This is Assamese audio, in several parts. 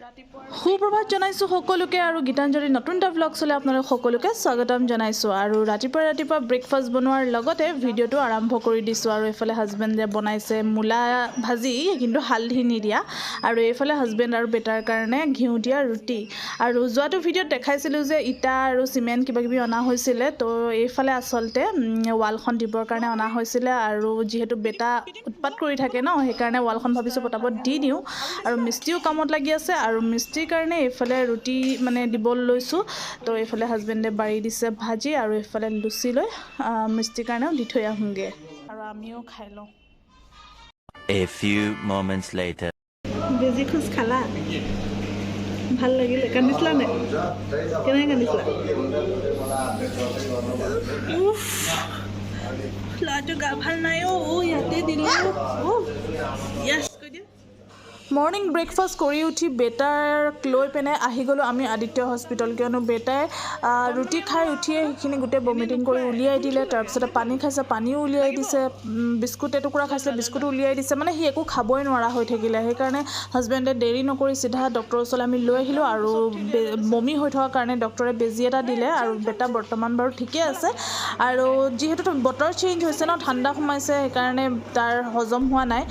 সুপ্ৰভাত জনাইছোঁ সকলোকে আৰু গীতাঞ্জলি নতুন এটা ব্লগ চলে আপোনালোক সকলোকে স্বাগতম জনাইছোঁ আৰু ৰাতিপুৱা ব্ৰেকফাষ্ট বনোৱাৰ লগতে ভিডিঅ'টো আৰম্ভ কৰি দিছোঁ আৰু এইফালে হাজবেণ্ডে বনাইছে মূলা ভাজি কিন্তু হালধি নিদিয়া আৰু এইফালে হাজবেণ্ড আৰু বেটাৰ কাৰণে ঘিউ দিয়া ৰুটি আৰু যোৱাটো ভিডিঅ'ত দেখাইছিলোঁ যে ইটা আৰু চিমেণ্ট কিবাকিবি অনা হৈছিলে তো এইফালে আচলতে ৱালখন দিবৰ কাৰণে অনা হৈছিলে আৰু যিহেতু বেটা উৎপাত কৰি থাকে ন সেইকাৰণে ৱালখন ভাবিছোঁ পটাপট দি দিওঁ আৰু মিস্ত্ৰীও কামত লাগি আছে আৰু মিস্ত্ৰীৰ কাৰণে এইফালে ৰুটি মানে দিবলৈ লৈছোঁ তো এইফালে হাজবেণ্ডে বাঢ়ি দিছে ভাজি আৰু এইফালে লুচি লৈ মিস্ত্ৰীৰ কাৰণেও দি থৈ আহোঁগৈ আৰু আমিও খাই লওঁ A few moments later. বেজি খোজ খালা ভাল লাগিলে কান্দিছিলা নে কেনেকৈ কান্দিছিলা ল'ৰাটো গা ভাল নাই ইয়াতে দিলোঁ য়েছ কৈ দিয়া মৰ্ণিং ব্ৰেকফাষ্ট কৰি উঠি বেটাক লৈ পিনে আহি গ'লোঁ আমি আদিত্য হস্পিটেল কিয়নো বেটাই ৰুটি খাই উঠিয়ে সেইখিনি গোটেই বমিটিং কৰি উলিয়াই দিলে তাৰপিছতে পানী খাইছে পানীও উলিয়াই দিছে বিস্কুট এটুকুৰা খাইছে বিস্কুটো উলিয়াই দিছে মানে সি একো খাবই নোৱাৰা হৈ থাকিলে সেইকাৰণে হাজবেণ্ডে দেৰি নকৰি চিধা ডক্টৰৰ ওচৰলৈ আমি লৈ আহিলোঁ আৰু বমি হৈ থকাৰ কাৰণে ডক্টৰে বেজি এটা দিলে আৰু বেটা বৰ্তমান বাৰু ঠিকে আছে আৰু যিহেতু বতৰ চেঞ্জ হৈছে ন ঠাণ্ডা সোমাইছে সেইকাৰণে তাৰ হজম হোৱা নাই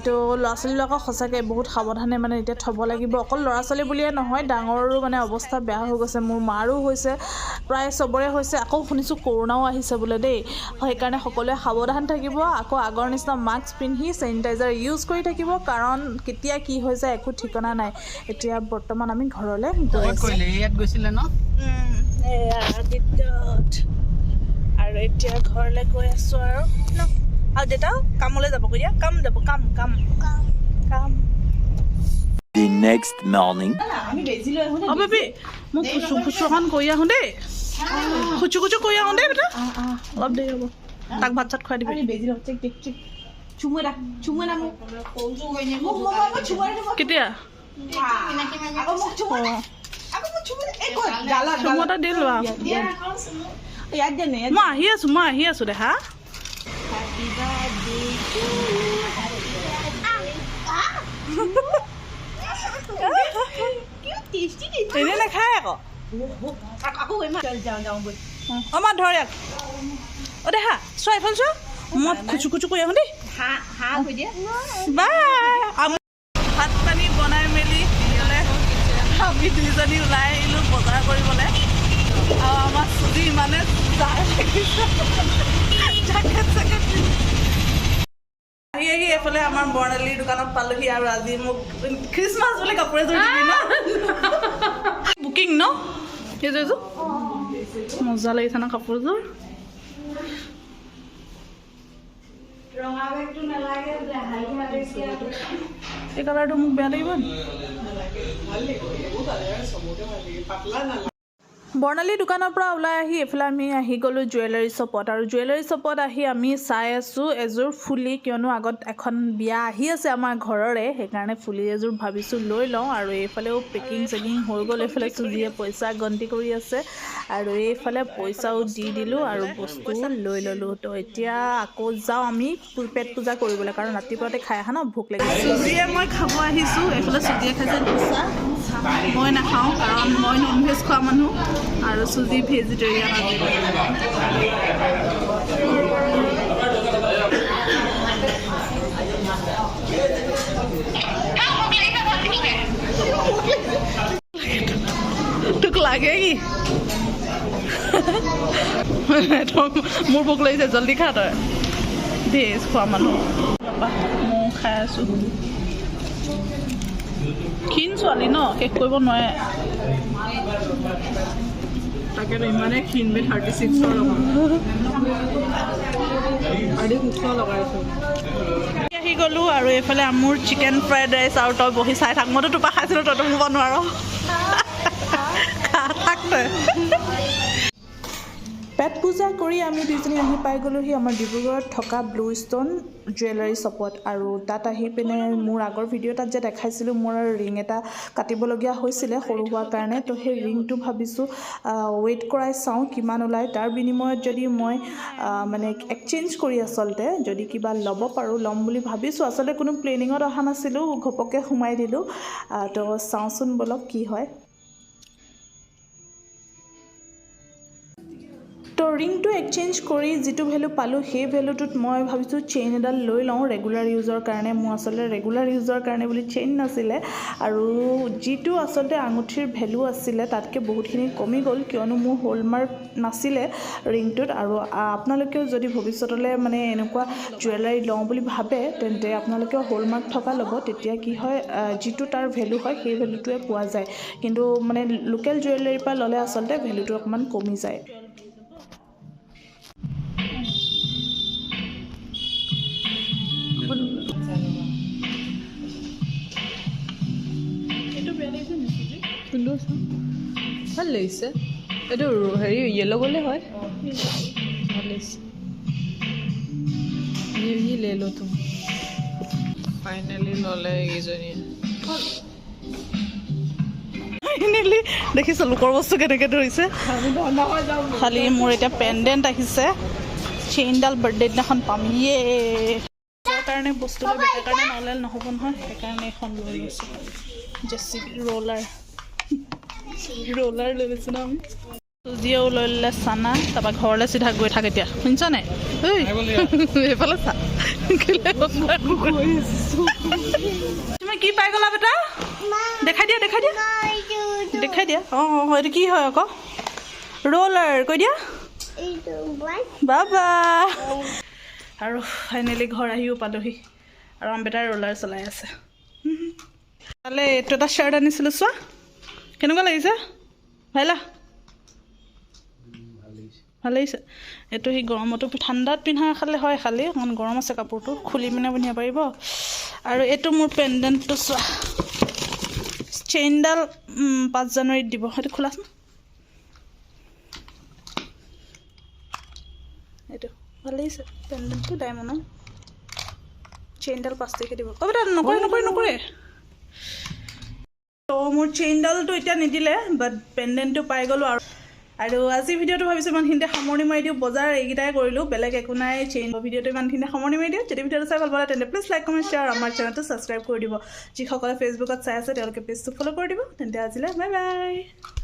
তো ল'ৰা ছোৱালীবিলাকক সঁচাকৈ বহুত সাৱধানে মানে এতিয়া থ'ব লাগিব অকল ল'ৰা ছোৱালী বুলিয়ে নহয় ডাঙৰৰো মানে অৱস্থা বেয়া হৈ গৈছে মোৰ মাৰো হৈছে প্ৰায় চবৰে হৈছে আকৌ শুনিছোঁ কৰোণাও আহিছে বোলে দেই সেইকাৰণে সকলোৱে সাৱধান থাকিব আকৌ আগৰ নিচিনা মাস্ক পিন্ধি চেনিটাইজাৰ ইউজ কৰি থাকিব কাৰণ কেতিয়া কি হৈ যায় একো ঠিকনা নাই এতিয়া বৰ্তমান আমি ঘৰলৈ গৈ আছোঁ ইয়াত গৈছিলে ন আৰু এতিয়া ঘৰলৈ গৈ আছোঁ আৰু আৰু দেউতা কামলৈ যাব কৈ দিয়া কাম যাব কাম কাম কাম The next morning. O baby মোক খুচুখন কৰি আহোঁ দেই খুচু কৰি আহোঁ দেই বেটা অলপ দেৰি হ'ব তাক ভাত চাত খুৱাই দিবি কেতিয়া চুমু এটা দি লোৱা মই আহি আছোঁ দেহা এনে নাখায় আকৌ আমাৰ ধৰ ইয়াক অ দেহা চোৱা এইফালে চোৱা মই খুচু কৰি আহোঁ দেই বাই ভাত পানী বনাই মেলি আমি দুইজনী ওলাই আহিলোঁ বজাৰ কৰিবলৈ আৰু আমাৰ চুজি ইমানে আহি এইফালে আমাৰ বৰ্ণালীৰ দোকানত পালোহি আৰু আজি মোক খ্ৰীষ্টমাছ বুলি কাপোৰ এযোৰ দিবি ন বুকিং ন সেইযোৰ মজা লাগিছে ন কাপোৰযোৰ এই কালাৰটো মোক বেয়া লাগিব বৰ্ণালী দোকানৰ পৰা ওলাই আহি এইফালে আমি আহি গ'লোঁ জুৱেলাৰী শ্বপত আৰু জুৱেলাৰী শ্বপত আহি আমি চাই আছোঁ এযোৰ ফুলি কিয়নো আগত এখন বিয়া আহি আছে আমাৰ ঘৰৰে সেইকাৰণে ফুলি এযোৰ ভাবিছোঁ লৈ লওঁ আৰু এইফালেও পেকিং চেকিং হৈ গ'ল এইফালে চুজিয়ে পইচা গন্তি কৰি আছে আৰু এইফালে পইচাও দি দিলোঁ আৰু বস্তু লৈ ল'লোঁ তো এতিয়া আকৌ যাওঁ আমি পেট পূজা কৰিবলৈ কাৰণ ৰাতিপুৱাতে খাই আহা ন ভোক লাগিছে চুজিয়ে মই খাব আহিছোঁ এইফালে চুজিয়ে খাইছে পইচা মই নাখাওঁ কাৰণ মই নন ভেজ খোৱা মানুহ আৰু চুজি ভেজিটেৰিয়ান তোক লাগে কি মোৰ ভোক লাগিছে জল্দি খা তই ভেজ খোৱা মানুহ মই খাই আছোঁ ক্ষীণ ছোৱালী ন শেষ কৰিব নোৱাৰে তাকে ইমানে ক্ষীণ 36 আহি গ'লোঁ আৰু এইফালে মোৰ চিকেন ফ্ৰাইড ৰাইচ আৰু তই বহি চাই থাক মইতো তোপা খাইছিলোঁ তইতো শুব নোৱাৰ খা থাক তই পেট পূজা কৰি আমি দুইজনী আহি পাই গ'লোহি আমাৰ ডিব্ৰুগড়ত থকা ব্লু ষ্টোন জুৱেলাৰী শ্বপত আৰু তাত আহি পিনে মোৰ আগৰ ভিডিঅ' তাত যে দেখাইছিলোঁ মোৰ ৰিং এটা কাটিবলগীয়া হৈছিলে সৰু হোৱাৰ কাৰণে তো সেই ৰিংটো ভাবিছোঁ ৱেইট কৰাই চাওঁ কিমান ওলায় তাৰ বিনিময়ত যদি মই মানে এক্সচেঞ্জ কৰি আচলতে যদি কিবা ল'ব পাৰোঁ ল'ম বুলি ভাবিছোঁ আচলতে কোনো প্লেনিঙত অহা নাছিলোঁ ঘপককৈ সোমাই দিলোঁ তো চাওঁচোন বলক কি হয় তো ৰিংটো এক্সচেঞ্জ কৰি যিটো ভেলু পালোঁ সেই ভেলুটোত মই ভাবিছোঁ চেইন এডাল লৈ লওঁ ৰেগুলাৰ ইউজৰ কাৰণে মোৰ আচলতে ৰেগুলাৰ ইউজৰ কাৰণে বুলি চেইন নাছিলে আৰু যিটো আচলতে আঙুঠিৰ ভেলু আছিলে তাতকৈ বহুতখিনি কমি গ'ল কিয়নো মোৰ হলমাৰ্ক নাছিলে ৰিংটোত আৰু আপোনালোকেও যদি ভৱিষ্যতলৈ মানে এনেকুৱা জুৱেলাৰী লওঁ বুলি ভাবে তেন্তে আপোনালোকেও হলমাৰ্ক থকা ল'ব তেতিয়া কি হয় যিটো তাৰ ভেলু হয় সেই ভেলুটোৱে পোৱা যায় কিন্তু মানে লোকেল জুৱেলাৰীৰ পৰা ল'লে আচলতে ভেলুটো অকণমান কমি যায় ভাল লাগিছে এইটো হেৰি য়েলো গ'লে হয় ভাল লাগিছে ये ले लो तुम फाइनली ল'লে এইজনীয়ে ফাইনেলি দেখিছোঁ লোকৰ বস্তু কেনেকৈ ধৰিছে খালি মোৰ এতিয়া পেণ্ডেণ্ট আহিছে চেইনডাল বাৰ্থডে দিনাখন পাম ইয়ে কাৰণে বস্তু লৈ বেটাৰ কাৰণে নলাল নহ'ব নহয় সেইকাৰণে এখন লৈ লৈছোঁ জেচিবি ৰোলাৰ লৈ লৈছোঁ ন আমি চুজিও লৈ ল'লে চানা তাৰপৰা ঘৰলৈ চিধা গৈ থাক এতিয়া শুনিছ নাই এইফালে চা তুমি কি পাই গ'লা বেটা দেখাই দিয়া অঁ এইটো কি হয় আকৌ ৰোলাৰ কৈ দিয়া বাবা আৰু ফাইনেলি ঘৰ আহিও পালোহি আৰু আমাৰ বেটাই ৰোলাৰ চলাই আছে তালে এইটো এটা শ্বাৰ্ট আনিছিলোঁ চোৱা কেনেকুৱা লাগিছে ভাল লাগিছে এইটো সি গৰমতো ঠাণ্ডাত পিন্ধা খালে হয় খালি অকণ গৰম আছে কাপোৰটো খুলি পিনে পিন্ধিব পাৰিব আৰু এইটো মোৰ পেণ্ডেণ্টটো চোৱা চেইনডাল 5 জানুৱাৰীত দিব সেইটো খোলাচোন এইটো ভাল লাগিছে পেণ্ডেণ্টটো ডায়মণ্ডৰ চেইনডাল 5 তাৰিখে দিব বেটা নকৰে তো মোৰ চেইনডালটো এতিয়া নিদিলে বাট পেণ্ডেণ্টটো পাই গ'লোঁ আৰু আজি ভিডিঅ'টো ভাবিছোঁ ইমানখিনিতে সামৰণি মাৰি দিওঁ বজাৰ এইকেইটাই কৰিলোঁ বেলেগ একো নাই চেইন ভিডিঅ'টো ইমানখিনিতে সামৰণি মাৰি দিওঁ যদি ভিডিঅ'টো চাই ভাল পালে তেন্তে প্লিজ লাইক কমেণ্ট শ্বেয়াৰ আমাৰ চেনেলটো ছাবস্ক্ৰাইব কৰি দিব যিসকলে ফেচবুকত চাই আছে তেওঁলোকে পেজটো ফ'ল' কৰি দিব তেন্তে আজিলৈ বাই বাই